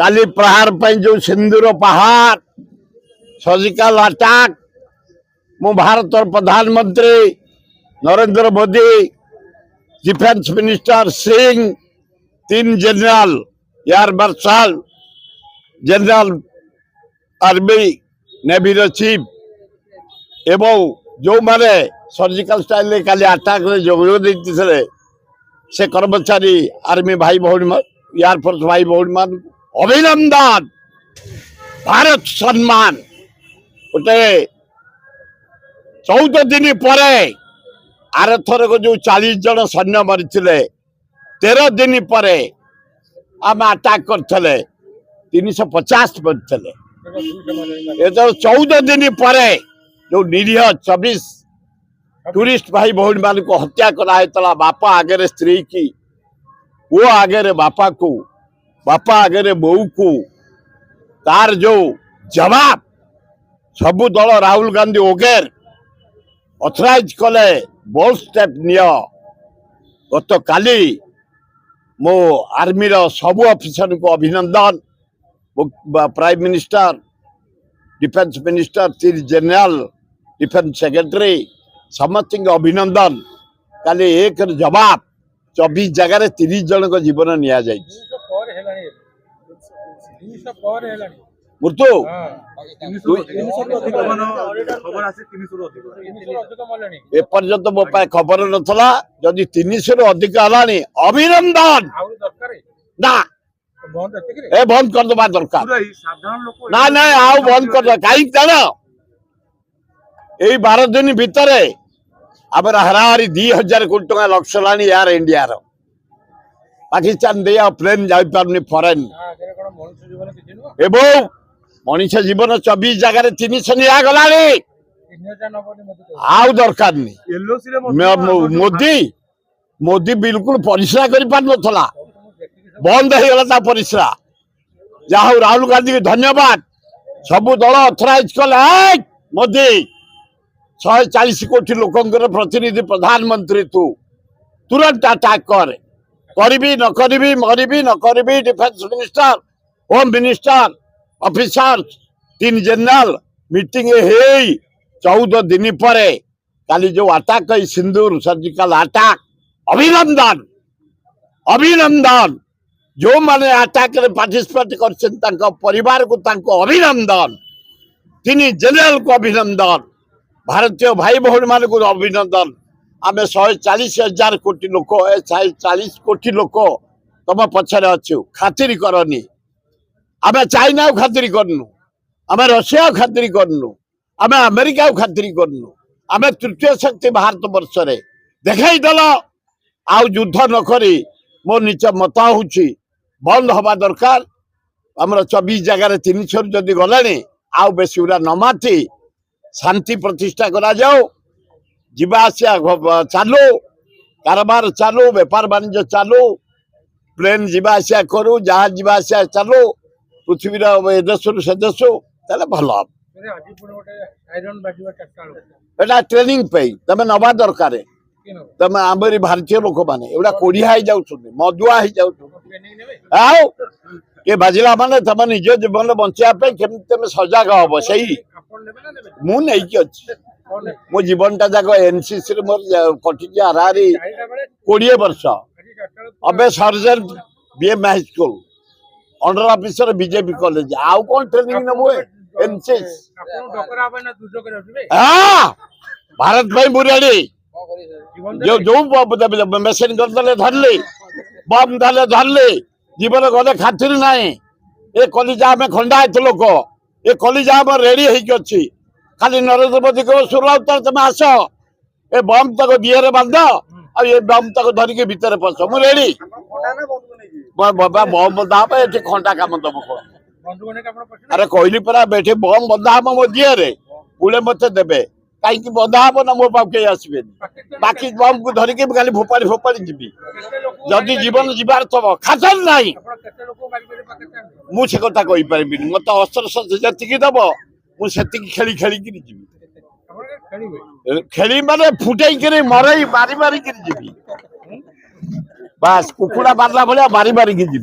काली प्रहार पर जो सिंदूर पहाड़ सर्जिकल अटैक मु भारत प्रधानमंत्री Narendra Modi defence minister Singh 3 general air marshal general army navy chief एवं जो माने सर्जिकल स्टाइल काली अटैक जोग से कर्मचारी आर्मी भाई भौणी एयरफोर्स भाई भौणी मान अभिनंदन भारत सम्मान गोटे 14 दिन पर आर थर को जो 40 जन सैन्य मरी 13 दिन पर आम अटैक करते 350 मरते ये तो 14 दिन पर जो निरीह 24 टूरिस्ट भाई भौणी मान को हत्या कराला बापा आगे स्त्री की वो आगे बापा को बापा आगे बोऊ को तार जो जवाब सबु दल राहुल गांधी वगैर ऑथराइज कले बोल्ड स्टेप नियो गत काली मो आर्मी रो सबु ऑफिसर को अभिनंदन prime minister defence minister 3 general defence secretary समस्त अभिनंदन काली एक जवाब 24 जगह 30 जन को जीवन निया जाय मृत्यु एपर्यंत मो पाए खबर नथला जदि 300 रु अधिक हलानी अभिनंदन ना ए बंद कर दबा दरकार ना ना आउ बंद कर कहीं जान ए 12 दिन भीतर आम हाराहारी 2000 कोटी टका लक्ष लानी यार इंडिया रो पाकिस्तान दे प्लेन जाई पारनी फॉरेन एवं मनीष जीवन 24 जगह 300 निया गलानी आउ दरकार नहीं मोदी मोदी बिल्कुल परिश्रा कर पार नथला बंद हो गला परिश्रा जहा राहुल गांधी को धन्यवाद सबु दल ऑथराइज कले मोदी 140 कोटी लोकंकर प्रतिनिधि प्रधानमंत्री तू तुरंत अटैक कर करी न करी मरी न करी defence minister home minister officer 3 general meeting 14 दिन पर काली जो अटैक सिंदूर सर्जिकल अटैक अभिनंदन अभिनंदन जो माने अटैक रे पार्टिसिपेट कर परिवार को अभिनंदन 3 जनरल को अभिनंदन भारतीय भाई भौणी मान को अभिनंदन आम 140,000 कोटी लोक 140 कोटी लोक तुम पछरे अच्छु खातिर करनी आम चाइना खातिर करनु आम रशिया खातिर करनु आम अमेरिका खातिर करनु आम तृतीय शक्ति भारत वर्ष रे देखाई दल आउ युद्ध न करी मो निच मत हूँ बंद हवा दरकार आमर 24 जगह 300 जदि गलानी आउ बेसी उड़ा न माथी शांति प्रतिष्ठा करा जाओ जीवा आसिया चालू कारोबार चालू व्यापार वाणिज्य चालू प्लेन जीवा आसिया करू जहाज जीवा आसिया चालू पृथ्वी ए देश से देश भल एटा ट्रेनिंग पे तमें नवा दरकार तमें आमरी भारतीय लोक मैंने एवं कोढ़िया हो जाऊँ मदुआ हो जाऊ के बाजिला माने तमें निज जीवन बचापी तुम सजग हम से मुझे मो जीवन टा जाक एनसीसी मोर कटि हाराहारी 20 वर्ष अबे sergeant BM high school under officer BJP college आउ कौन ट्रेनिंग नबो एनसीसी भारत भाई बुरेडी जो जो मेसिन करदले धरली बम धरले धरली जीवन गले खातिर नाही ए कलिजा में खंडा लोक ए कलिजा आम रेडी होगी खाली नरेंद्र मोदी को सुरउत्तर तुम आस ए बम तक दिहरे बांध आ बम तक धरिकी भितर पस मु रेडी बम बंधा ये खंटा कम दब अरे कहली परा बैठे बम बंधा हम मो दिहरे पुले मत देवे कहीं बंधा हम ना मो पाक आसबे बाकी बम को धरिकी खाली फोपाड़ी फोपाड़ी जी जदि जीवन जीवार थब खातर ना मुझे कथा कही पारि मत अस्त्र शस्त्र जी दब मुझे खेली खेली जी खेली माने फुटे मरई मारी मारिकी जी बास कुकुड़ा मारला भाया मारी मारिकी जी।